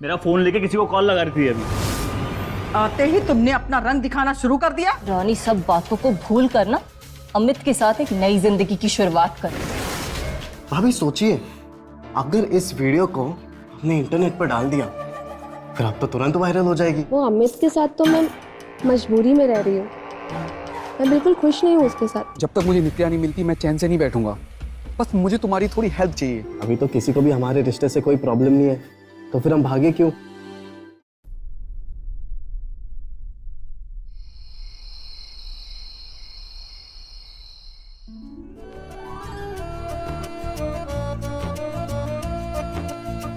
मेरा फोन लेके किसी को कॉल लगा रही थी अभी। आते ही तुमने अपना रंग दिखाना शुरू कर दिया। रानी, सब बातों को भूल कर ना अमित के साथ एक नई जिंदगी की शुरुआत कर। भाभी सोचिए, अगर इस वीडियो को हमने इंटरनेट पर डाल दिया फिर अब तो तुरंत वायरल हो जाएगी। वो अमित के साथ तो मैं मजबूरी में रह रही हूँ, मैं बिल्कुल खुश नहीं हूँ उसके साथ। जब तक मुझे नित्या नहीं मिलती मैं चैन से नहीं बैठूंगा। बस मुझे तुम्हारी थोड़ी हेल्प चाहिए। अभी तो किसी को भी हमारे रिश्ते से कोई प्रॉब्लम नहीं है, तो फिर हम भागे क्यों?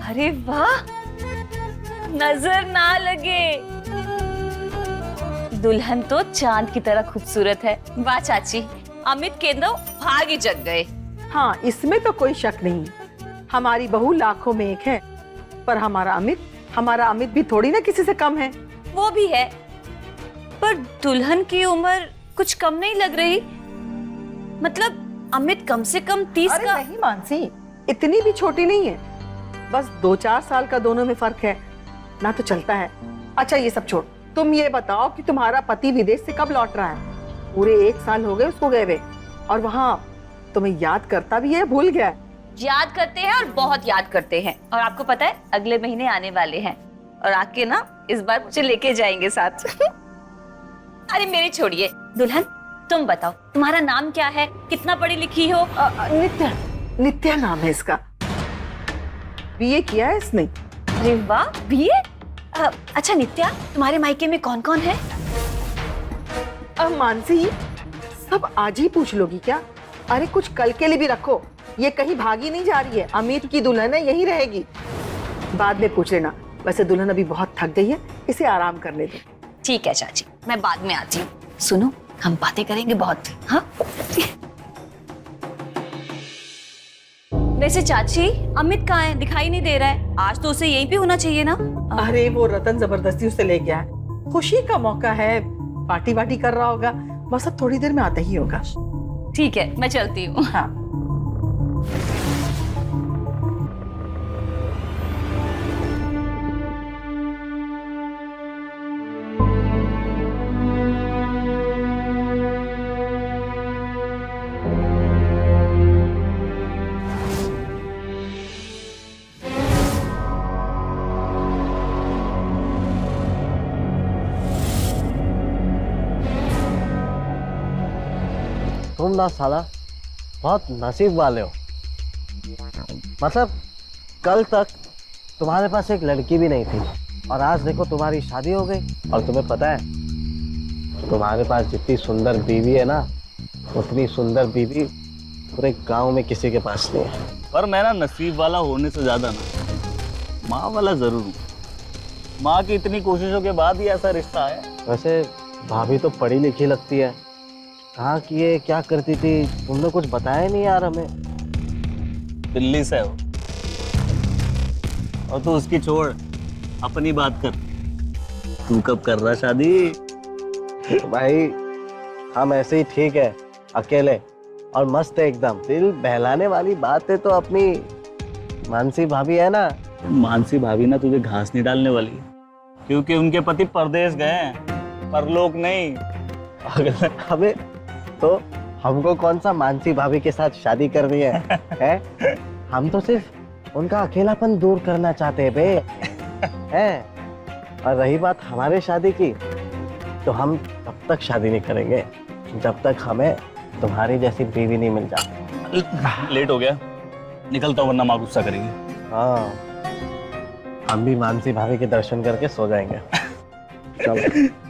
अरे वाह, नजर ना लगे, दुल्हन तो चांद की तरह खूबसूरत है। वाह चाची, अमित के दो भाग ही जग गए। हाँ, इसमें तो कोई शक नहीं। हमारी बहू लाखों में एक है, पर हमारा अमित भी थोड़ी ना किसी से कम है। वो भी है, पर दुल्हन की उम्र कुछ कम नहीं लग रही। मतलब अमित कम से कम 30 अरे का। नहीं मानसी, इतनी भी छोटी नहीं है, बस 2-4 साल का दोनों में फर्क है ना, तो चलता है। अच्छा ये सब छोड़, तुम ये बताओ कि तुम्हारा पति विदेश से कब लौट रहा है? पूरे 1 साल हो गए उसको गए हुए, और वहाँ तुम्हें याद करता भी है, भूल गया है? याद करते हैं और बहुत याद करते हैं। और आपको पता है अगले महीने आने वाले हैं और आके ना इस बार मुझे लेके जाएंगे साथ। अरे मेरी छोड़िए, दुल्हन तुम बताओ तुम्हारा नाम क्या है, कितना पढ़ी लिखी हो? नित्या नाम है इसका। बीए किया है इसने। अरे वाह, बीए। अच्छा नित्या, तुम्हारे मायके में कौन कौन है? मानसी, सब आज ही पूछ लोगी क्या? अरे कुछ कल के लिए भी रखो, ये कहीं भागी नहीं जा रही है। अमित की दुल्हन है, यही रहेगी। बाद में पूछ लेना। वैसे दुल्हन अभी बहुत थक गई है, इसे आराम करने दो। ठीक है चाची, मैं बाद में आती हूँ। सुनो, हम बातें करेंगे बहुत। हाँ वैसे चाची, अमित कहाँ है? दिखाई नहीं दे रहा है। आज तो उसे यहीं पे होना चाहिए ना। अरे वो रतन जबरदस्ती उसे ले गया है, खुशी का मौका है, पार्टी वार्टी कर रहा होगा, बस अब थोड़ी देर में आता ही होगा। ठीक है, मैं चलती हूँ। हाँ। तुम ना साला बहुत नसीब वाले हो। मतलब कल तक तुम्हारे पास एक लड़की भी नहीं थी और आज देखो तुम्हारी शादी हो गई। और तुम्हें पता है तुम्हारे पास जितनी सुंदर बीवी है ना, उतनी सुंदर बीवी पूरे गांव में किसी के पास नहीं है। पर मैं ना नसीब वाला होने से ज्यादा ना माँ वाला जरूर हूँ। माँ की इतनी कोशिशों के बाद ही ऐसा रिश्ता आया। वैसे भाभी तो पढ़ी लिखी लगती है, कहाँ की है, क्या करती थी, तुमने कुछ बताया नहीं यार हमें। दिल्ली से हो। और तू उसकी छोड़, अपनी बात कर। तू कब कर रहा शादी? भाई हम ऐसे ही ठीक है, अकेले और मस्त है एकदम। दिल बहलाने वाली बात है तो अपनी मानसी भाभी है ना। मानसी भाभी ना तुझे घास नहीं डालने वाली, क्योंकि उनके पति परदेश गए हैं, परलोक नहीं। अबे तो हमको कौन सा मानसी भाभी के साथ शादी करनी है, हैं? हम तो सिर्फ उनका अकेलापन दूर करना चाहते हैं बे, हैं? और रही बात हमारे शादी की, तो हम तब तक शादी नहीं करेंगे जब तक हमें तुम्हारी जैसी बीवी नहीं मिल जाती। लेट हो गया, निकलता हूं वरना माँ गुस्सा करेगी। हाँ, हम भी मानसी भाभी के दर्शन करके सो जाएंगे। चलो।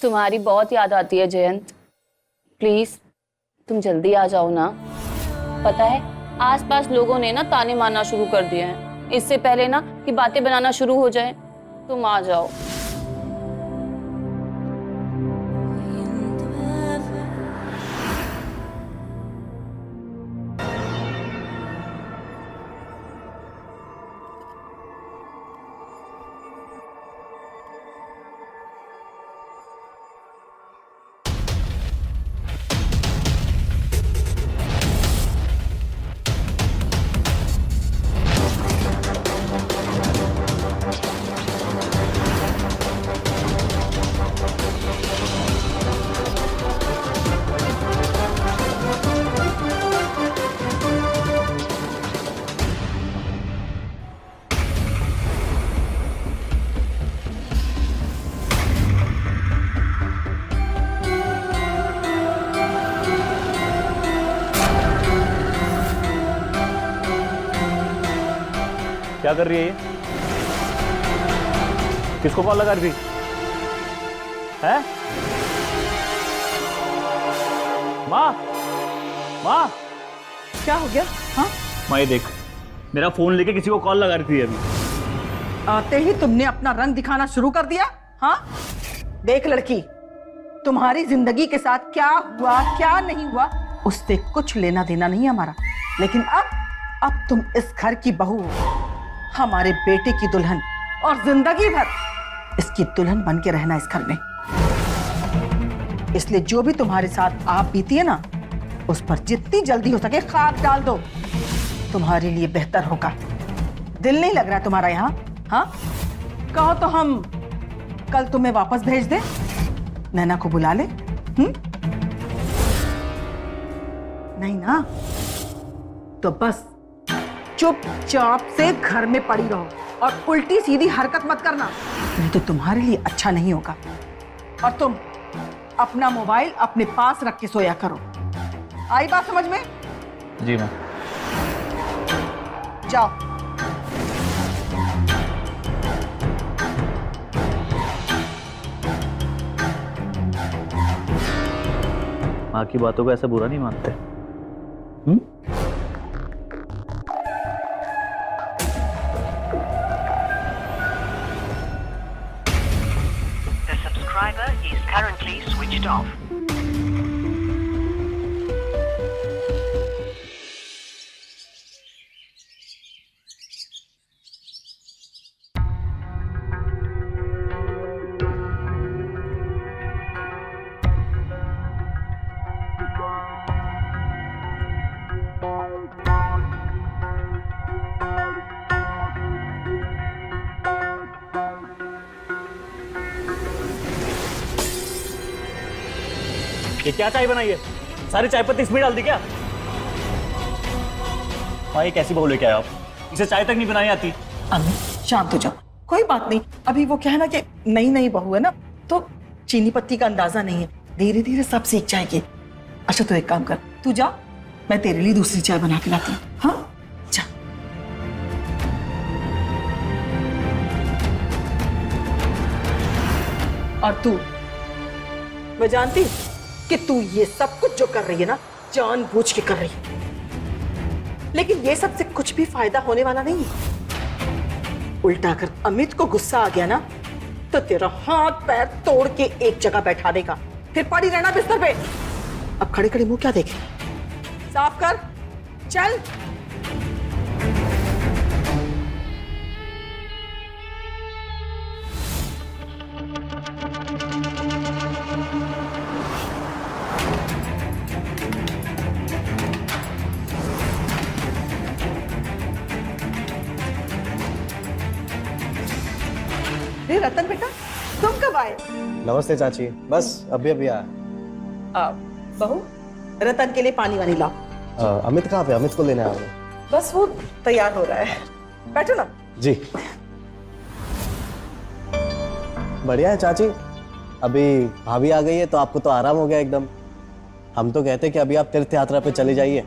तुम्हारी बहुत याद आती है जयंत, प्लीज तुम जल्दी आ जाओ ना। पता है आसपास लोगों ने ना ताने मारना शुरू कर दिए हैं, इससे पहले ना कि बातें बनाना शुरू हो जाए। तुम आ जाओ। क्या कर रही है ये? किसको कॉल लगा रही थी? है? माँ, माँ, क्या हो गया? हाँ, माँ ये देख, मेरा फोन लेके किसी को कॉल लगा रही थी अभी। आते ही तुमने अपना रंग दिखाना शुरू कर दिया। हाँ, देख लड़की, तुम्हारी जिंदगी के साथ क्या हुआ क्या नहीं हुआ उससे कुछ लेना देना नहीं है हमारा, लेकिन अब तुम इस घर की बहू हो, हमारे बेटे की दुल्हन, और जिंदगी भर इसकी दुल्हन बन के रहना इस घर में। इसलिए जो भी तुम्हारे साथ आप बीती है ना, उस पर जितनी जल्दी हो सके खाक डाल दो, तुम्हारे लिए बेहतर होगा। दिल नहीं लग रहा है तुम्हारा यहाँ? हाँ, कहो तो हम कल तुम्हें वापस भेज दें, नैना को बुला ले। नहीं ना, तो बस चुपचाप से घर में पड़ी रहो और उल्टी सीधी हरकत मत करना, नहीं तो तुम्हारे लिए अच्छा नहीं होगा। और तुम अपना मोबाइल अपने पास रख के सोया करो। आई बात समझ में? जी मैम। जाओ। माँ की बातों को ऐसा बुरा नहीं मानते। The subscriber is currently switched off. ये क्या चाय बनाई है? सारी चाय पत्ती इसमें डाल दी क्या? हाँ, ये कैसी बहू लेके आए आप? इसे चाय तक नहीं बनानी आती। अमित, शांत हो जाओ, कोई बात नहीं। अभी वो कहना कि नई नई बहू है ना, तो चीनी पत्ती का अंदाजा नहीं है, धीरे धीरे सब सीख जाएगी। अच्छा तो एक काम कर, तू जा, मैं तेरे लिए दूसरी चाय बना के लाती हूँ। हाँ, जा। और तू, मैं जानती हूँ कि तू ये सब कुछ जो कर रही है ना, जानबूझ के कर रही है, लेकिन ये सब से कुछ भी फायदा होने वाला नहीं है। उल्टा अगर अमित को गुस्सा आ गया ना, तो तेरा हाथ पैर तोड़ के एक जगह बैठा देगा, फिर पड़ी रहना बिस्तर पे। अब खड़े खड़े मुंह क्या देखे? साफ कर, चल। रतन बेटा, तुम कब आए? नमस्ते चाची, बस अभी अभी आया। बहू, रतन के लिए पानी वानी लाओ। अमित कहाँ पे? अमित को लेने आया हूँ। बस वो तैयार हो रहा है, बैठो ना। जी। बढ़िया है चाची, अभी भाभी आ गई है तो आपको तो आराम हो गया एकदम। हम तो कहते कि अभी आप तीर्थ यात्रा पे चली जाइए।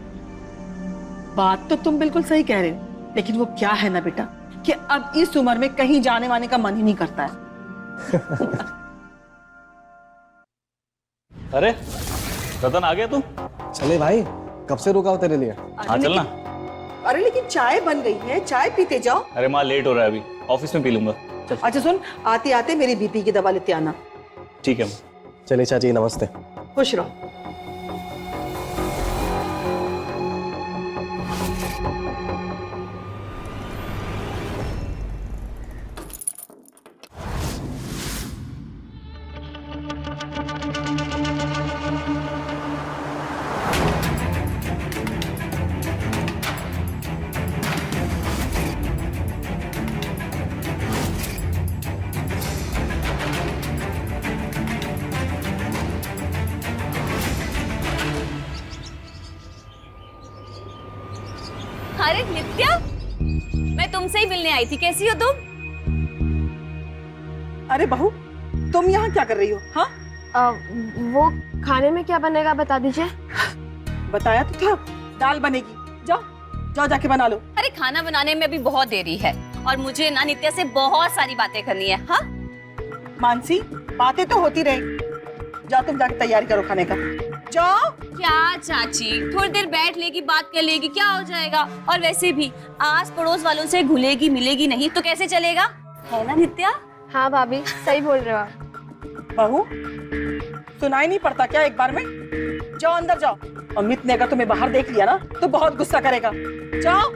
बात तो तुम बिल्कुल सही कह रहे हो, लेकिन वो क्या है ना बेटा कि अब इस उम्र में कहीं जाने वाने का मन ही नहीं करता है। अरे रतन आ गया तू? चले भाई, कब से रुका हो तेरे लिए। हाँ चलना। अरे लेकिन चाय बन गई है, चाय पीते जाओ। अरे माँ लेट हो रहा है अभी, ऑफिस में पी लूंगा। चल। अच्छा सुन, आते आते मेरी बीपी की दवा लेते आना। ठीक है माँ। चलिए चाची, नमस्ते। खुश रहो। अरे नित्या, मैं तुमसे ही मिलने आई थी। कैसी हो तुम? अरे बहू, तुम यहाँ क्या कर रही हो? हाँ, वो खाने में क्या बनेगा बता दीजिए। बताया तो था, दाल बनेगी। जाओ जाओ जाके बना लो। अरे खाना बनाने में अभी बहुत देरी है और मुझे ना नित्या से बहुत सारी बातें करनी है। हाँ मानसी, बातें तो होती रही। जाओ तुम जाके तैयारी करो खाने का। जाओ। क्या चाची, थोड़ी देर बैठ लेगी, बात कर लेगी, क्या हो जाएगा? और वैसे भी आस पड़ोस वालों से घुलेगी मिलेगी नहीं तो कैसे चलेगा, है ना नित्या? हाँ भाभी, सही बोल रहे हो आप। बहू, सुनाई नहीं पड़ता क्या एक बार में? जाओ अंदर जाओ। अमित ने अगर तुम्हें बाहर देख लिया ना तो बहुत गुस्सा करेगा। जाओ।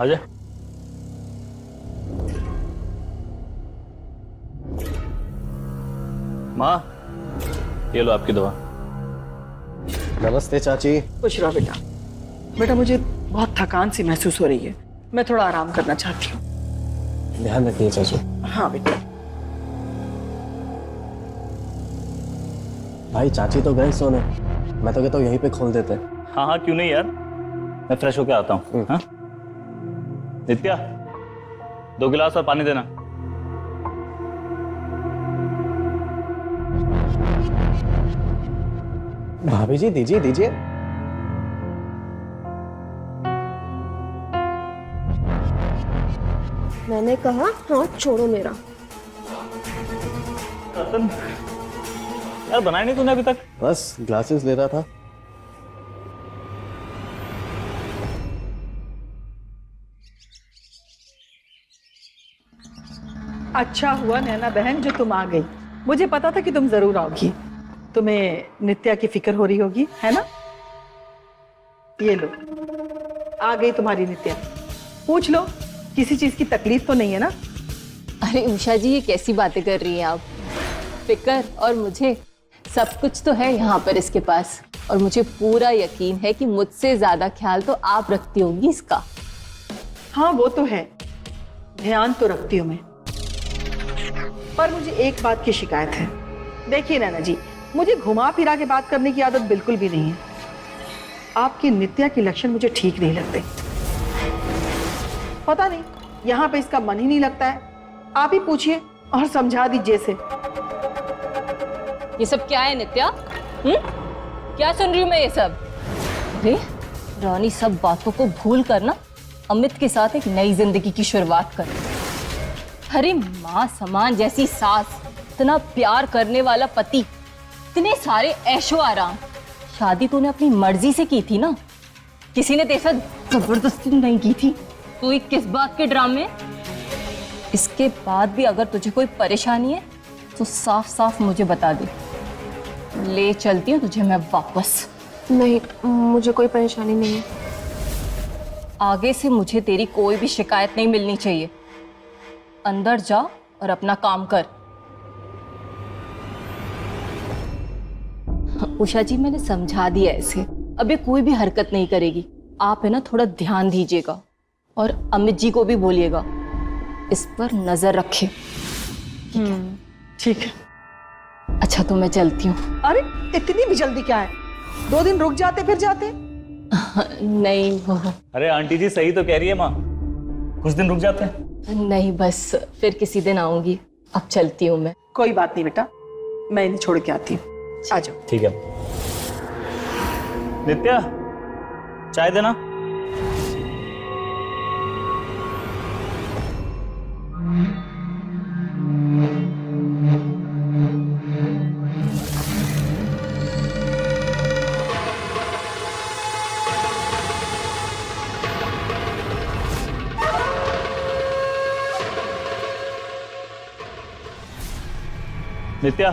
आजा। माँ, ये लो आपकी दवा। नमस्ते चाची। खुश रहो बेटा। बेटा मुझे बहुत थकान सी महसूस हो रही है, मैं थोड़ा आराम करना चाहती हूँ। ध्यान रखिए चाचू। हाँ बेटा। भाई चाची तो गए सोने, मैं तो कहता हूँ यहीं पे खोल देते। हाँ हाँ क्यों नहीं यार, मैं फ्रेश होके आता हूँ। हाँ नित्या, 2 गिलास और पानी देना। भाभी जी दीजिए दीजिए। मैंने कहा हाथ छोड़ो मेरा। रतन, यार बनाया नहीं तूने अभी तक? बस ग्लासेस ले रहा था। अच्छा हुआ नैना बहन जो तुम आ गई। मुझे पता था कि तुम जरूर आओगी। तुम्हें नित्या की फिक्र हो रही होगी, है ना? ये लो, आ गई तुम्हारी नित्या। पूछ लो, किसी चीज की तकलीफ तो नहीं है ना? अरे उषा जी, ये कैसी बातें कर रही हैं आप? फिकर और मुझे सब कुछ तो है यहाँ पर इसके पास, और मुझे पूरा यकीन है कि मुझसे ज्यादा ख्याल तो आप रखती होंगी इसका। हाँ वो तो है, ध्यान तो रखती हूँ मैं, पर मुझे एक बात की शिकायत है। देखिए नैना जी, मुझे घुमा फिरा के बात करने की आदत बिल्कुल भी नहीं है। आपकी नित्या के लक्षण मुझे ठीक नहीं लगते। पता नहीं यहाँ पे इसका मन ही नहीं लगता है। आप ही पूछिए और समझा दीजिए इसे। ये सब क्या है नित्या? क्या सुन रही हूँ मैं ये सब? अरे रानी, सब बातों को भूल कर ना अमित के साथ एक नई जिंदगी की शुरुआत कर। अरे माँ समान जैसी सास, इतना प्यार करने वाला पति, इतने सारे ऐशो आराम। शादी तूने अपनी मर्जी से की थी ना, किसी ने तेरे साथ जबरदस्ती नहीं की थी। तो ये किस बात के ड्रामे? इसके बाद भी अगर तुझे कोई परेशानी है तो साफ साफ मुझे बता दे, ले चलती हूँ तुझे मैं वापस। नहीं, मुझे कोई परेशानी नहीं है। आगे से मुझे तेरी कोई भी शिकायत नहीं मिलनी चाहिए। अंदर जा और अपना काम कर। उषा जी, मैंने समझा दिया इसे, अब ये कोई भी हरकत नहीं करेगी। आप है ना थोड़ा ध्यान दीजिएगा और अमित जी को भी बोलिएगा इस पर नजर रखे। ठीक है। अच्छा तो मैं चलती हूँ। अरे इतनी भी जल्दी क्या है? 2 दिन रुक जाते फिर जाते। नहीं वो अरे आंटी जी सही तो कह रही है माँ, कुछ दिन रुक जाते हैं। नहीं, बस फिर किसी दिन आऊंगी। अब चलती हूँ मैं। कोई बात नहीं बेटा, मैं इन्हें छोड़ के आती हूँ, आ जाओ। ठीक है। नित्या, चाय देना। नित्या,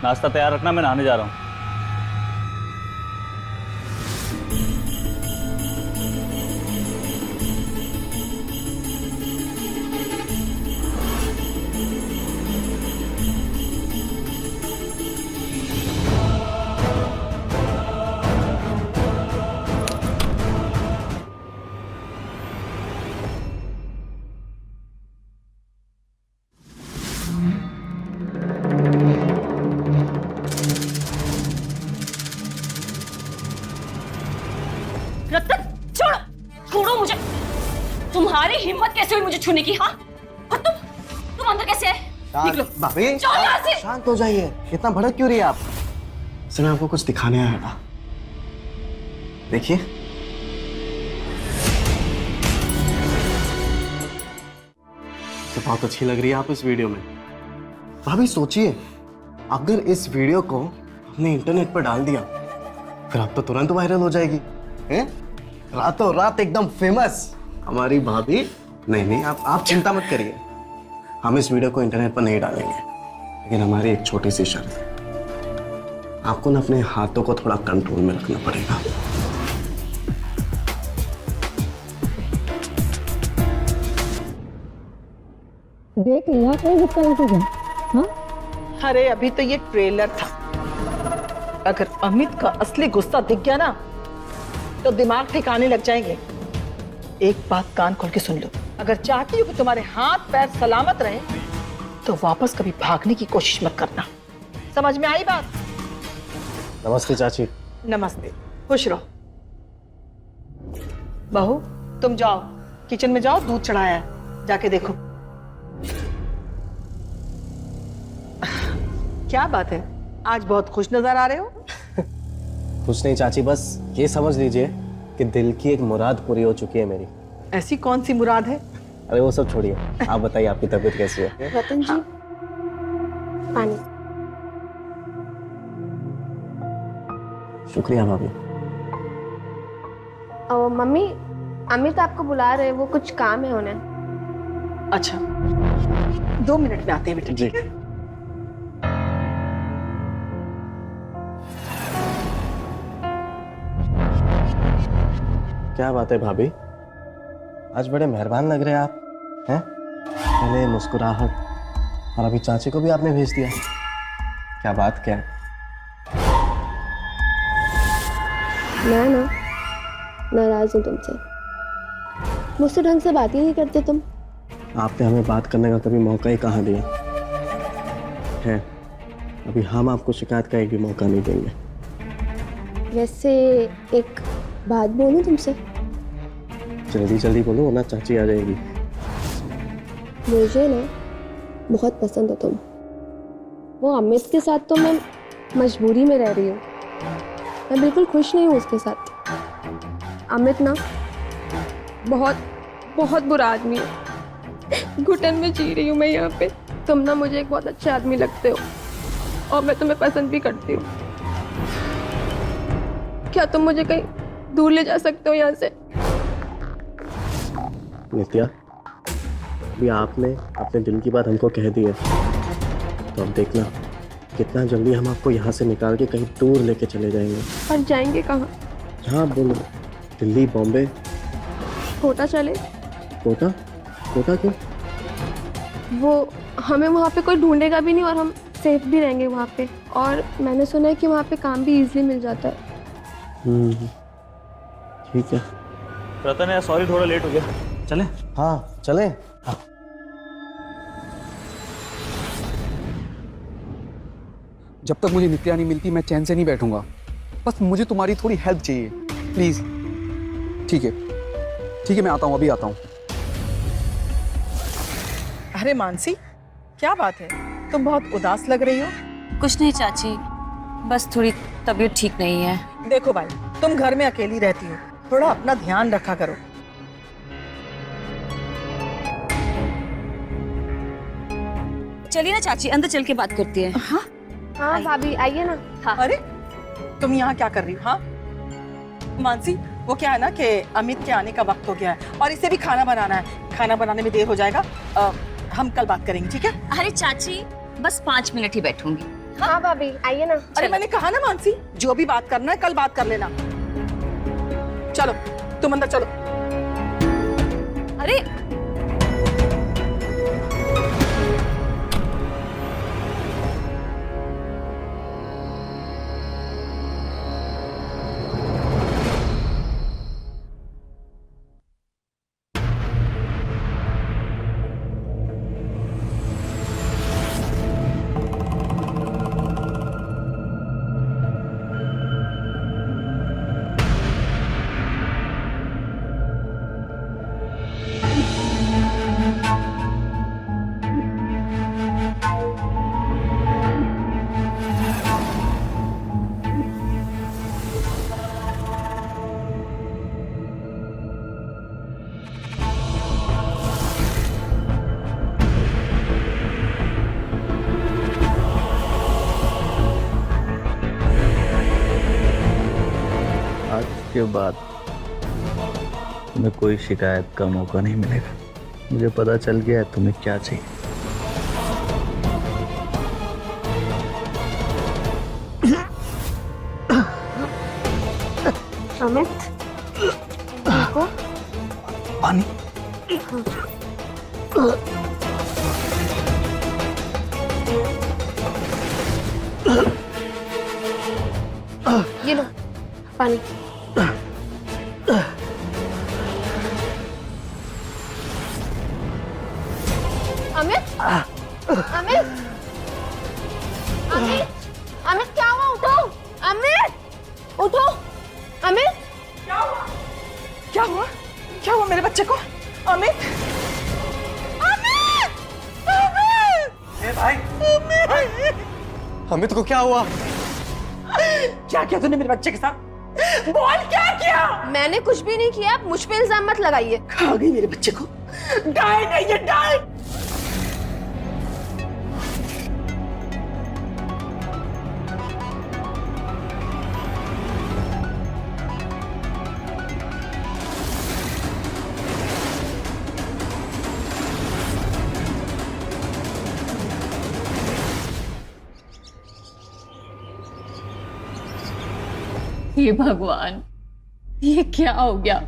नाश्ता तैयार रखना, मैं नहाने जा रहा हूँ। रतन, छोड़ो, छोड़ो मुझे। तुम्हारी हिम्मत कैसे हुई मुझे छूने की? हाँ, और तुम अंदर कैसे आए? निकलो। भाभी जाओ यहाँ से। शांत हो जाइए, इतना भड़क क्यों रही है आप? सर मैं आपको कुछ दिखाने आया था, देखिए। तो बहुत अच्छी लग रही है आप इस वीडियो में। भाभी सोचिए, अगर इस वीडियो को हमने इंटरनेट पर डाल दिया फिर आप तो तुरंत वायरल हो जाएगी, हैं? रातों रात एकदम फेमस हमारी भाभी। नहीं आप चिंता मत करिए, हम इस वीडियो को इंटरनेट पर नहीं डालेंगे, लेकिन हमारी एक छोटी सी शर्त है। आपको ना अपने हाथों को थोड़ा कंट्रोल में रखना पड़ेगा। देख लिया कोई दिक्कत नहीं। हाँ, अरे अभी तो ये ट्रेलर था, अगर अमित का असली गुस्सा दिख गया ना तो दिमाग ठिकाने लग जाएंगे। एक बात कान खोल के सुन लो, अगर चाहती हो कि तुम्हारे हाथ पैर सलामत रहे तो वापस कभी भागने की कोशिश मत करना। समझ में आई बात? नमस्ते चाची। नमस्ते, खुश रहो। बहू तुम जाओ किचन में, जाओ दूध चढ़ाया है, जाके देखो। क्या बात है, आज बहुत खुश नजर आ रहे हो। कुछ नहीं चाची, बस ये समझ लीजिए कि दिल की एक मुराद पूरी हो चुकी है मेरी। ऐसी कौन सी मुराद है? अरे वो सब छोड़िए, आप बताइए आपकी तबीयत कैसी है? रतन जी, पानी। शुक्रिया भाभी। और मम्मी, अमित आपको बुला रहे हैं, वो कुछ काम है उन्हें। अच्छा 2 मिनट में आते हैं बेटा। जी। क्या बात है भाभी, आज बड़े मेहरबान लग रहे हैं आप, हैं? पहले मुस्कुराहट और अभी चाची को भी आपने भेज दिया। क्या बात क्या है? मैं ना नाराज हूँ तुमसे, मुझसे ढंग से बात ही नहीं करते तुम। आपने हमें बात करने का कभी मौका ही कहाँ दिया है? अभी हम आपको शिकायत का एक भी मौका नहीं देंगे। वैसे एक बात बोलूं तुमसे? जल्दी जल्दी बोलो वरना चाची आ जाएगी। मुझे ना बहुत पसंद हो तुम। वो अमित के साथ तो मैं मजबूरी में रह रही हूँ, मैं बिल्कुल खुश नहीं हूँ उसके साथ। अमित ना बहुत बहुत बुरा आदमी है, घुटन में जी रही हूँ मैं यहाँ पे। तुम ना मुझे एक बहुत अच्छे आदमी लगते हो और मैं तुम्हें पसंद भी करती हूँ। क्या तुम मुझे कहीं दूर ले जा सकते हो यहाँ से? नित्या, अभी आपने अपने दिल की बात हमको कह दी है, तो अब देखना कितना जल्दी हम आपको यहाँ से निकाल के कहीं दूर लेके चले जाएंगे। और जाएंगे कहाँ? जहाँ बोलो, दिल्ली, बॉम्बे। कोटा चले? कोटा? कोटा क्यों? वो हमें वहाँ पे कोई ढूंढेगा भी नहीं और हम सेफ भी रहेंगे वहाँ पे। और मैंने सुना है कि वहाँ पे काम भी इजीली मिल जाता है। ठीक है। रतन यार सॉरी, थोड़ा लेट हो गया, चले? हाँ चले। हाँ। जब तक मुझे नित्या नहीं मिलती मैं चैन से नहीं बैठूंगा। बस मुझे तुम्हारी थोड़ी हेल्प चाहिए प्लीज। ठीक है मैं आता हूँ, अभी आता हूँ। अरे मानसी, क्या बात है? तुम बहुत उदास लग रही हो। कुछ नहीं चाची, बस थोड़ी तबीयत ठीक नहीं है। देखो भाई, तुम घर में अकेली रहती हो, थोड़ा अपना ध्यान रखा करो। चलिए ना चाची, अंदर चल के बात करती है। हाँ हाँ भाभी आइए ना। हाँ। अरे तुम यहाँ क्या कर रही हो? हाँ मानसी, वो क्या है ना कि अमित के आने का वक्त हो गया है और इसे भी खाना बनाना है। खाना बनाने में देर हो जाएगा। हम कल बात करेंगे, ठीक है? अरे चाची, बस 5 मिनट ही बैठूंगी। हाँ भाभी आइए ना। अरे मैंने कहा ना मानसी, जो भी बात करना है कल बात कर लेना। चलो तुम अंदर चलो। अरे आज के बाद तुम्हें कोई शिकायत का मौका नहीं मिलेगा। मुझे पता चल गया है तुम्हें क्या चाहिए। अमित देखो। पानी। ये लो पानी। अमित अमित अमित अमित क्या हुआ? उठो अमित, उठो अमित। क्या हुआ? क्या हुआ? क्या हुआ मेरे बच्चे को? अमित, अमित, अमित, भाई अमित को क्या हुआ? क्या किया तूने मेरे बच्चे के साथ? बोल क्या किया? मैंने कुछ भी नहीं किया, आप मुझ पे इल्जाम मत लगाइए। खा गई मेरे बच्चे को। डाय नहीं, ये डाय। हे भगवान, ये क्या हो गया?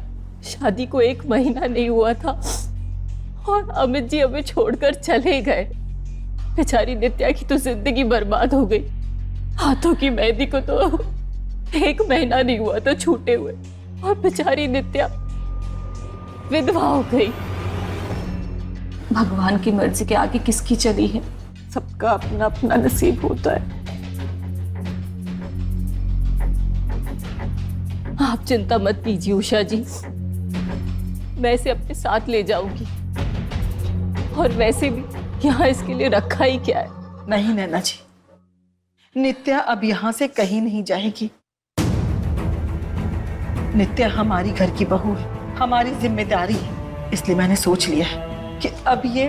शादी को 1 महीना नहीं हुआ था और अमित जी हमें छोड़कर चले गए। बेचारी नित्या की तो जिंदगी बर्बाद हो गई। हाथों की मेहंदी को तो 1 महीना नहीं हुआ था छूटे हुए, और बेचारी नित्या विधवा हो गई। भगवान की मर्जी के आगे किसकी चली है? सबका अपना अपना नसीब होता है। आप चिंता मत कीजिए उषा जी, मैं इसे अपने साथ ले जाऊंगी। और वैसे भी यहाँ इसके लिए रखा ही क्या है? नहीं नैना जी, नित्या अब यहाँ से कहीं नहीं जाएगी। नित्या हमारी घर की बहू है, हमारी जिम्मेदारी है। इसलिए मैंने सोच लिया है कि अब ये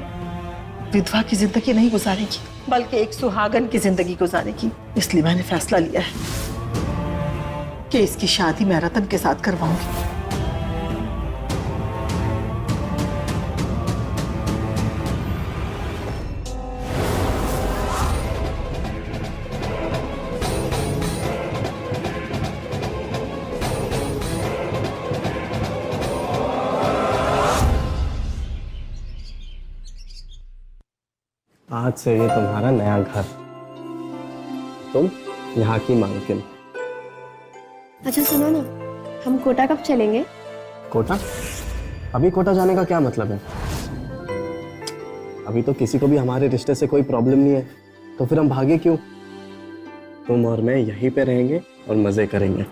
विधवा की जिंदगी नहीं गुजारेगी, बल्कि एक सुहागन की जिंदगी गुजारेगी। इसलिए मैंने फैसला लिया है कि इसकी शादी मैं रतन के साथ करवाऊंगी। आज से ये तुम्हारा नया घर, तुम यहाँ की मालकिन। अच्छा सुनो ना, हम कोटा कब चलेंगे? कोटा? अभी कोटा जाने का क्या मतलब है? अभी तो किसी को भी हमारे रिश्ते से कोई प्रॉब्लम नहीं है, तो फिर हम भागे क्यों? तुम और मैं यहीं पे रहेंगे और मजे करेंगे।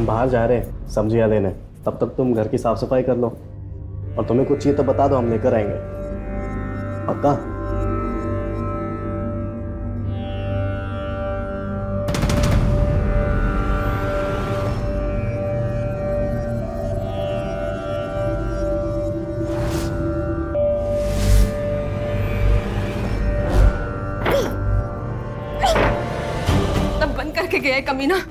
हम बाहर जा रहे हैं सब्जियां लेने, तब तक तुम घर की साफ सफाई कर लो, और तुम्हें कुछ चाहिए तो बता दो, हम लेकर आएंगे। पक्का? तब बंद करके गया है कमीना।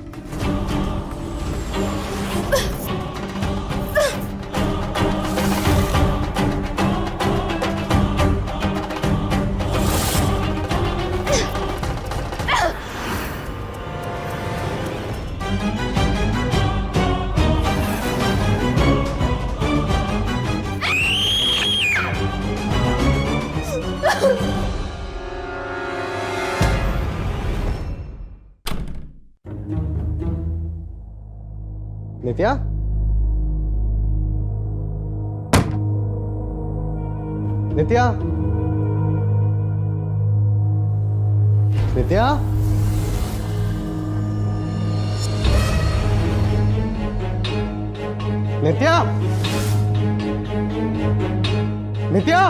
नित्या? नित्या? नित्या? नित्या? नित्या?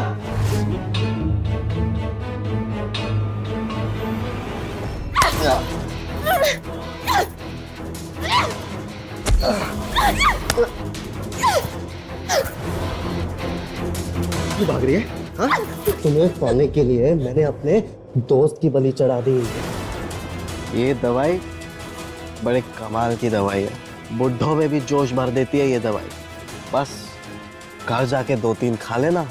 क्यों भाग रही है? हाँ? तुम्हें पाने के लिए मैंने अपने दोस्त की बलि चढ़ा दी। ये दवाई बड़े कमाल की दवाई है, बुढ़ों में भी जोश भर देती है ये दवाई। बस घर जाके 2-3 खा लेना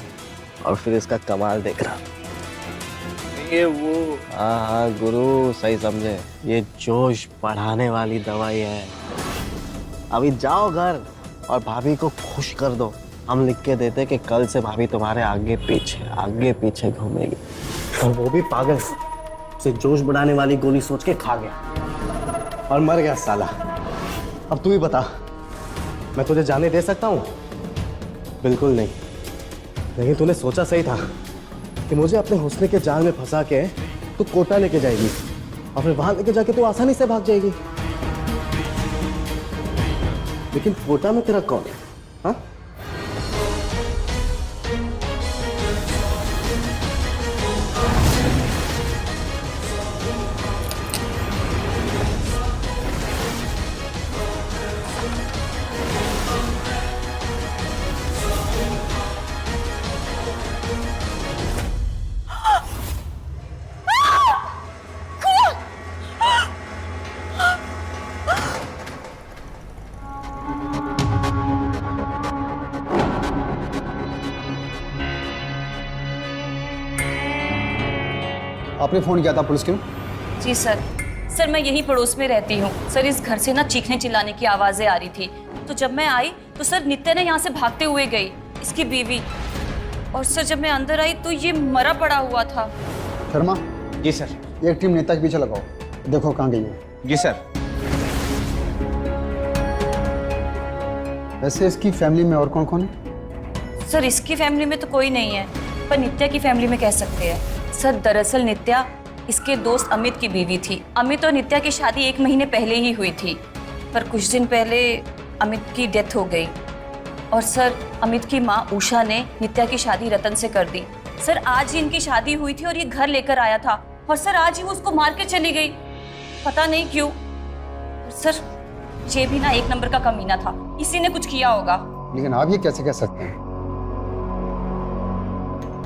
और फिर इसका कमाल देखना। ये वो हाँ गुरु सही समझे, ये जोश बढ़ाने वाली दवाई है। अभी जाओ घर और भाभी को खुश कर दो। हम लिख के देते कि कल से भाभी तुम्हारे आगे पीछे घूमेगी। और वो भी पागल से जोश बढ़ाने वाली गोली सोच के खा गया और मर गया साला। अब तू ही बता, मैं तुझे जाने दे सकता हूँ? बिल्कुल नहीं। लेकिन तूने सोचा सही था कि मुझे अपने हुस्न के जाल में फंसा के तू कोटा लेके जाएगी और फिर वहां लेके जाके तू आसानी से भाग जाएगी। लेकिन कोटा में तेरा कौन है? हाँ? आपने फोन किया था पुलिस क्यों? जी सर मैं यहीं पड़ोस में रहती हूँ सर। इस घर से ना चीखने चिल्लाने की आवाजें आ रही थी, तो जब मैं आई तो सर नित्या ने यहाँ से भागते हुए गई, इसकी बीवी। और सर जब मैं अंदर आई तो ये मरा पड़ा हुआ था। शर्मा? जी सर। एक टीम नेता के पीछे लगाओ, देखो कहाँ गई है। जी सर। वैसे इसकी फैमिली में और कौन कौन है? सर इसकी फैमिली में तो कोई नहीं है, पर नित्या की फैमिली में कह सकते हैं। सर दरअसल नित्या इसके दोस्त अमित की बीवी थी। अमित और नित्या की शादी 1 महीने पहले ही हुई थी, पर कुछ दिन पहले अमित की डेथ हो गई। और सर अमित की माँ उषा ने नित्या की शादी रतन से कर दी। सर आज ही इनकी शादी हुई थी और ये घर लेकर आया था, और सर आज ही वो उसको मार के चली गई, पता नहीं क्यों। सर ये भी ना 1 नंबर का कमीना था, इसी ने कुछ किया होगा। लेकिन आप ये कैसे कह सकते हैं?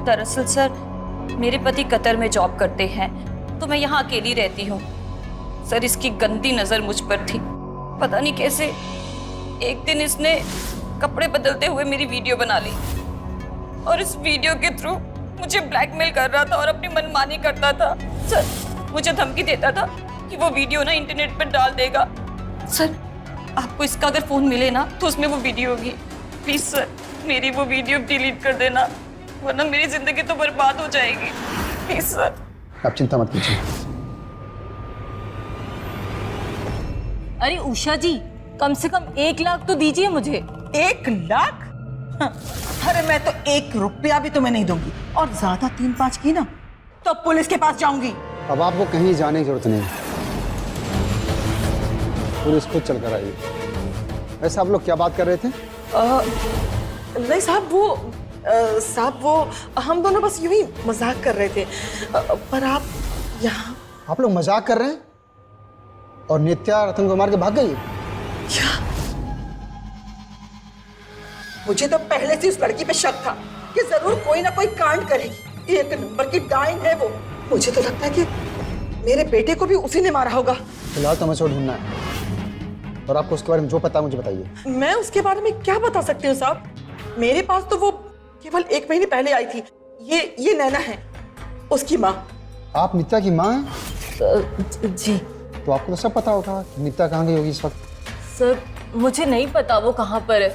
दरअसल सर मेरे पति कतर में जॉब करते हैं, तो मैं यहाँ अकेली रहती हूँ। सर इसकी गंदी नजर मुझ पर थी, पता नहीं कैसे एक दिन इसने कपड़े बदलते हुए मेरी वीडियो बना ली, और इस वीडियो के थ्रू मुझे ब्लैकमेल कर रहा था और अपनी मनमानी करता था। सर मुझे धमकी देता था कि वो वीडियो ना इंटरनेट पर डाल देगा। सर आपको इसका अगर फोन मिले ना तो उसमें वो वीडियो होगी। प्लीज सर मेरी वो वीडियो डिलीट कर देना, वरना मेरी जिंदगी तो बर्बाद हो जाएगी। Please sir. आप चिंता मत कीजिए। अरे उषा जी, कम से कम 1 लाख तो दीजिए मुझे। 1 लाख? हाँ, अरे मैं तो 1 रुपया भी तुम्हें नहीं दूंगी, और ज्यादा 3-5 की ना तो पुलिस के पास जाऊंगी। अब आपको कहीं जाने की जरूरत नहीं है, पुलिस खुद चल कर आइए। वैसे आप लोग क्या बात कर रहे थे? नहीं साहब, वो हम दोनों बस यूं ही मजाक कर रहे थे। पर आप यहाँ आप लोग मजाक कर रहे हैं और नित्या रतन को मार के भाग गई? क्या? मुझे तो पहले से उस लड़की पे शक था कि जरूर कोई ना कोई कांड करेगी। एक नंबर की डाइन है वो। मुझे तो लगता है कि मेरे बेटे को भी उसी ने मारा होगा। फिलहाल तो हमें उसको ढूंढना है, और आपको उसके बारे में जो पता है मुझे बताइए। मैं उसके बारे में क्या बता सकती हूँ साहब? मेरे पास तो वो केवल 1 महीने पहले आई थी। ये नैना है, उसकी माँ। आप नित्या की माँ हैं? जी तो आपको तो सब पता होगा कि नित्या कहाँ गई होगी इस वक्त। सर, मुझे नहीं पता वो कहाँ पर है।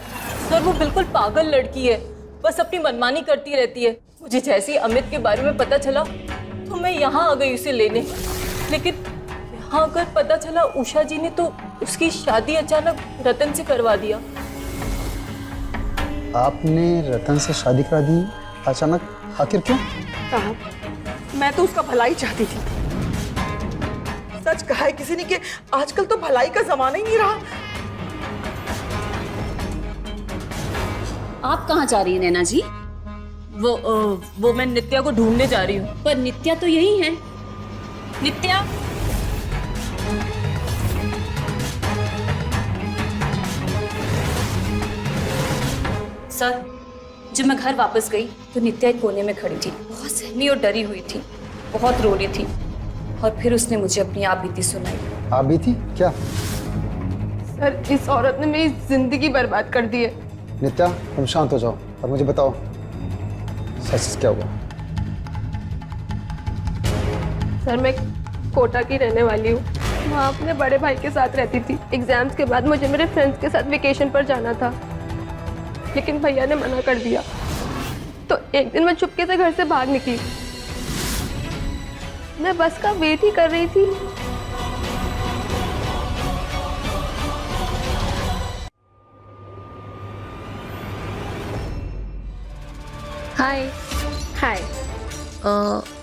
सर, वो बिल्कुल पागल लड़की है, बस अपनी मनमानी करती रहती है। मुझे जैसे ही अमित के बारे में पता चला तो मैं यहाँ आ गई उसे लेने, लेकिन यहाँ आकर पता चला उषा जी ने तो उसकी शादी अचानक रतन से करवा दिया। आपने रतन से शादी करा दी अचानक? आखिर क्यों? साहब, मैं तो उसका भलाई चाहती थी। सच कहा है किसी ने कि आजकल तो भलाई का जमाना ही नहीं रहा। आप कहाँ जा रही हैं नैना जी? वो मैं नित्या को ढूंढने जा रही हूँ। पर नित्या तो यही है। नित्या, सर, जब मैं घर वापस गई तो नित्या एक कोने में खड़ी थी, बहुत सहमी और डरी हुई थी, बहुत रो रही थी। और फिर उसने मुझे अपनी आप बीती सुनाई। आप भी थी क्या? सर, इस औरत ने मेरी जिंदगी बर्बाद कर दी है। नित्या, तुम शांत हो जाओ और मुझे बताओ सच क्या हुआ। सर, मैं कोटा की रहने वाली हूँ। वहाँ अपने बड़े भाई के साथ रहती थी। एग्जाम्स के बाद मुझे मेरे फ्रेंड्स के साथ वेकेशन पर जाना था, लेकिन भैया ने मना कर दिया। तो एक दिन मैं चुपके से घर से भाग निकली। मैं बस का वेट ही कर रही थी। हाय हाय।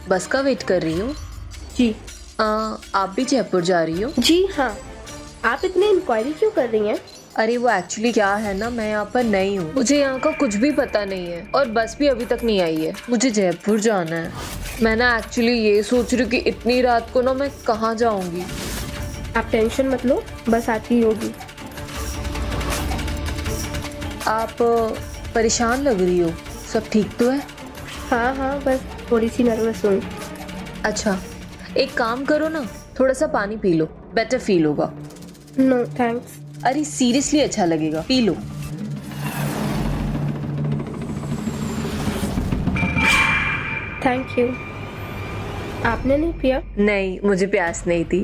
बस का वेट कर रही हो? जी। आप भी जयपुर जा रही हो? जी हाँ। आप इतनी इंक्वायरी क्यों कर रही हैं? अरे वो एक्चुअली क्या है ना, मैं यहाँ पर नई हूँ, मुझे यहाँ का कुछ भी पता नहीं है और बस भी अभी तक नहीं आई है। मुझे जयपुर जाना है। मैं ना एक्चुअली ये सोच रही हूँ कि इतनी रात को ना मैं कहाँ जाऊँगी। आप टेंशन मत लो, बस आती होगी। आप परेशान लग रही हो, सब ठीक तो है? हाँ हाँ, बस थोड़ी सी नर्वस हूँ। अच्छा, एक काम करो ना, थोड़ा सा पानी पी लो, बेटर फील होगा। No thanks. अरे सीरियसली अच्छा लगेगा, पी लो। Thank you. आपने नहीं पिया? नहीं, मुझे प्यास नहीं थी।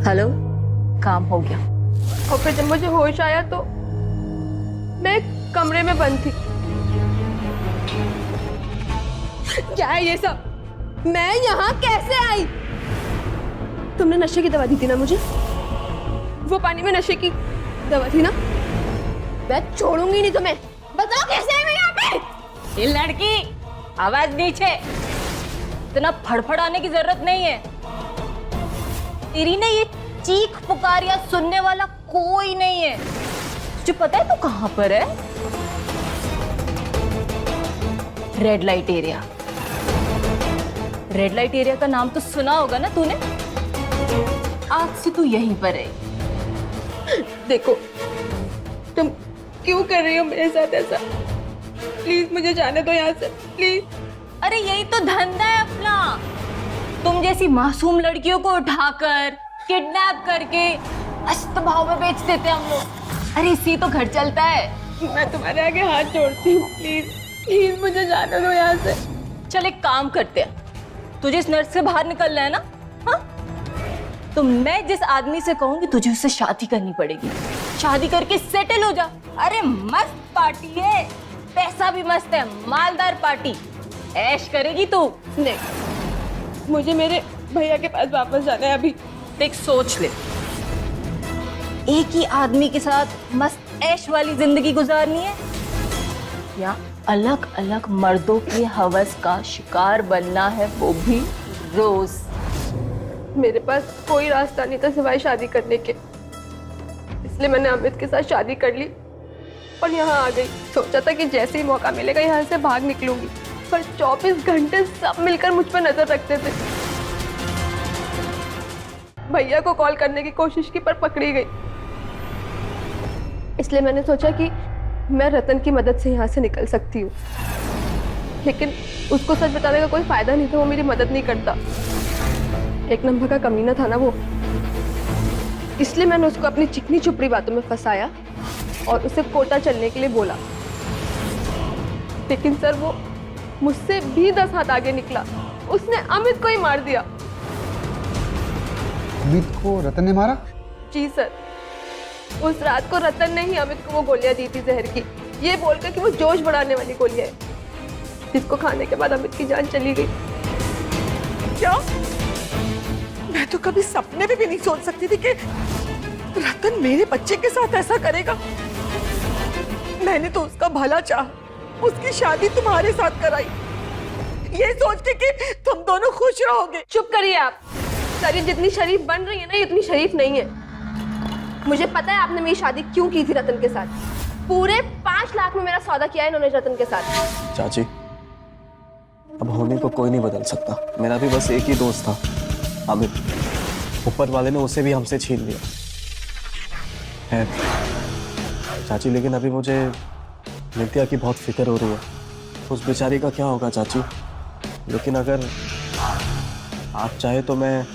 हेलो, काम हो गया। और फिर जब मुझे होश आया तो मैं कमरे में बंद थी। क्या है ये सब? मैं यहाँ कैसे आई? तुमने नशे की दवा दी थी ना मुझे? वो पानी में नशे की दवा थी ना? मैं छोड़ूंगी नहीं तुम्हें। बताओ कैसे आई मैं यहाँ पे? ये लड़की, आवाज नीचे। इतना फड़फड़ाने की जरूरत नहीं है। तेरी ना ये चीख पुकार या सुनने वाला कोई नहीं है। तुझे पता है तू कहां पर है? Red light area. Red light area का नाम तो सुना होगा ना तूने? आज से तू यहीं पर है। देखो, तुम क्यों कर रही हो मेरे साथ ऐसा? प्लीज मुझे जाने दो यहाँ से, प्लीज। अरे यही तो धंधा है अपना। तुम जैसी मासूम लड़कियों को उठाकर किडनैप करके अस्त भाव में बेच देते हम लोग। अरे इसी तो घर चलता है। मैं तुम्हारे आगे हाथ जोड़ती हूँ, प्लीज प्लीज मुझे जाने दो यहाँ से। चल एक काम करते हैं, तुझे इस नर्स से बाहर निकलना है ना? हाँ, तो मैं जिस आदमी से कहूंगी तुझे उससे शादी करनी पड़ेगी। शादी करके सेटल हो जा। अरे मस्त पार्टी है, पैसा भी मस्त है, मालदार पार्टी। ऐश करेगी तू। नहीं, मुझे मेरे भैया के पास वापस जाना है अभी। देख, सोच ले, एक ही आदमी के साथ मस्त ऐश वाली जिंदगी गुजारनी है या अलग अलग मर्दों की हवस का शिकार बनना है, वो भी रोज। मेरे पास कोई रास्ता नहीं था सिवाय शादी करने के, इसलिए मैंने अमित के साथ शादी कर ली और यहाँ आ गई। सोचा था कि जैसे ही मौका मिलेगा यहाँ से भाग निकलूंगी, पर 24 घंटे सब मिलकर मुझ पर नजर रखते थे। भैया को कॉल करने की कोशिश की पर पकड़ी गई, इसलिए मैंने सोचा कि मैं रतन की मदद से यहाँ से निकल सकती हूँ। लेकिन उसको सच बताने का कोई फायदा नहीं था, वो मेरी मदद नहीं करता। एक नंबर का कमीना था ना वो, इसलिए मैंने उसको अपनी चिकनी चुपड़ी बातों में फंसाया और उसे कोटा चलने के लिए बोला। लेकिन सर वो मुझसे भी 10 हाथ आगे निकला, उसने अमित को ही मार दिया। अमित को रतन ने मारा? जी सर, उस रात को रतन ने ही अमित को वो गोलियां दी थी जहर की, ये बोलकर कि वो जोश बढ़ाने वाली गोलियां है, जिसको खाने के बाद अमित की जान चली गई। क्या? मैं तो कभी सपने में भी नहीं सोच सकती थी कि रतन मेरे बच्चे के साथ ऐसा करेगा। मैंने तो उसका भला चाहा, उसकी शादी तुम्हारे साथ कराई, ये सोच के कि तुम दोनों खुश रहोगे। चुप करिए आप। सर, ये जितनी शरीफ बन रही है ना, ये इतनी शरीफ नहीं है। मुझे पता है आपने मेरी शादी क्यों की थी रतन के साथ। पूरे 5 लाख में मेरा सौदा किया है इन्होंने रतन के साथ। चाची, अब होने को कोई नहीं बदल सकता। मेरा भी बस एक ही दोस्त था, अमित। ऊपर वाले ने उसे भी हमसे छीन लिया है चाची। लेकिन अभी मुझे नित्या की बहुत फिक्र हो रही है। उस बेचारी का क्या होगा चाची? लेकिन अगर आप चाहे तो मैं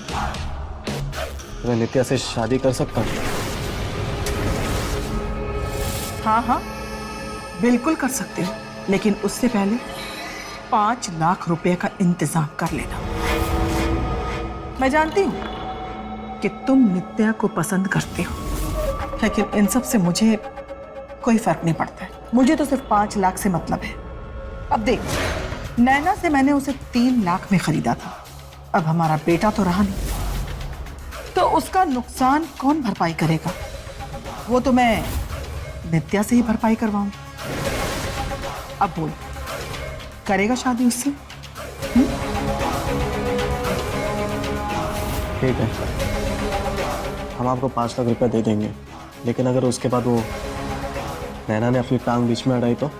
नित्या से शादी कर सकता हूँ। हाँ हाँ, बिल्कुल कर सकते हो, लेकिन उससे पहले 5 लाख रुपए का इंतजाम कर लेना। मैं जानती हूँ कि तुम नित्या को पसंद करते हो, लेकिन इन सब से मुझे कोई फर्क नहीं पड़ता है। मुझे तो सिर्फ 5 लाख से मतलब है। अब देख, नैना से मैंने उसे 3 लाख में खरीदा था। अब हमारा बेटा तो रहा नहीं, तो उसका नुकसान कौन भरपाई करेगा? वो तो मैं नित्या से ही भरपाई करवाऊंगी। अब बोल, करेगा शादी उससे? ठीक है, हम आपको 5 लाख रुपए दे देंगे, लेकिन अगर उसके बाद वो नैना ने अपनी टांग बीच में अड़ाई तो?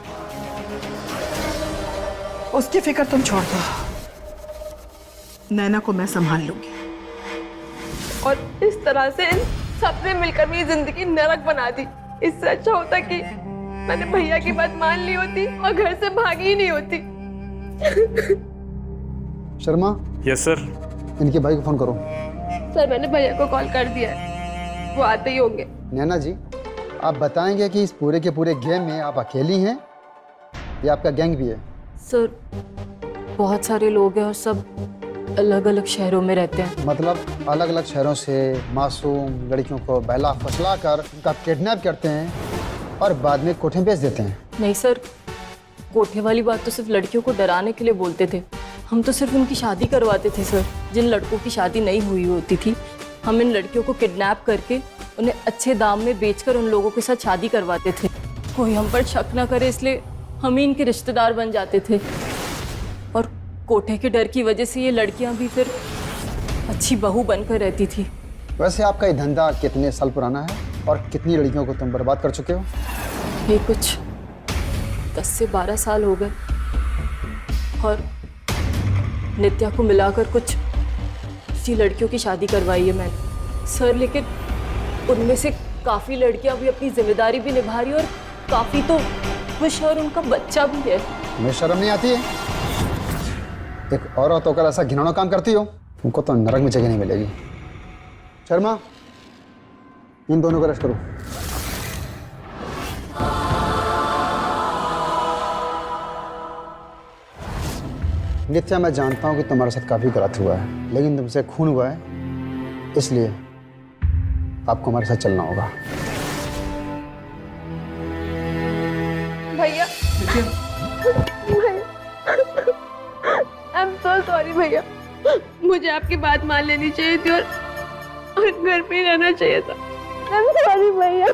उसकी फिक्र तुम छोड़ दो, नैना को मैं संभाल लूंगी। और इस तरह से इन सबने मिलकर मेरी जिंदगी नरक बना दी। इससे अच्छा होता कि मैंने भैया की बात मान ली होती और घर से भागी ही नहीं होती। शर्मा। Yes sir. इनके भाई को फोन करो। सर, मैंने भैया को कॉल कर दिया है, वो आते ही होंगे। नैना जी, आप बताएंगे कि इस पूरे के पूरे गेम में आप अकेली हैं या आपका गैंग भी है? सर, बहुत सारे लोग हैं और सब अलग अलग शहरों में रहते हैं। मतलब अलग अलग शहरों से मासूम लड़कियों को बहला फसला कर उनका किडनैप करते हैं और बाद में कोठे भेज देते हैं? नहीं सर, कोठे वाली बात तो सिर्फ लड़कियों को डराने के लिए बोलते थे। हम तो सिर्फ उनकी शादी करवाते थे सर। जिन लड़कों की शादी नहीं हुई होती थी, हम इन लड़कियों को किडनैप करके उन्हें अच्छे दाम में बेचकर उन लोगों के साथ शादी करवाते थे। कोई हम पर शक न करे इसलिए हम ही इनके रिश्तेदार बन जाते थे। और कोठे के डर की वजह से ये लड़कियां भी फिर अच्छी बहू बनकर रहती थी। वैसे आपका ये धंधा कितने साल पुराना है और कितनी लड़कियों को तुम बर्बाद कर चुके हो? ये कुछ 10 से 12 साल हो गए और नित्या को मिलाकर कुछ 80 लड़कियों की शादी करवाई है मैंने सर। लेकिन उनमें से काफ़ी लड़कियां भी अपनी जिम्मेदारी भी निभा रही और काफ़ी तो खुश और उनका बच्चा भी है। तुम्हें शर्म नहीं आती है? एक औरत होकर ऐसा घिनौना काम करती हो? तुमको तो नरक में जगह नहीं मिलेगी। शर्मा, इन दोनों को अरेस्ट करो। नित्या, मैं जानता हूं कि तुम्हारे साथ काफी गलत हुआ है, लेकिन तुमसे खून हुआ है, इसलिए आपको हमारे साथ चलना होगा। भैया, आई एम सो सॉरी भैया। मुझे आपकी बात मान लेनी चाहिए थी और घर पे ही रहना चाहिए था। आई एम सॉरी भैया।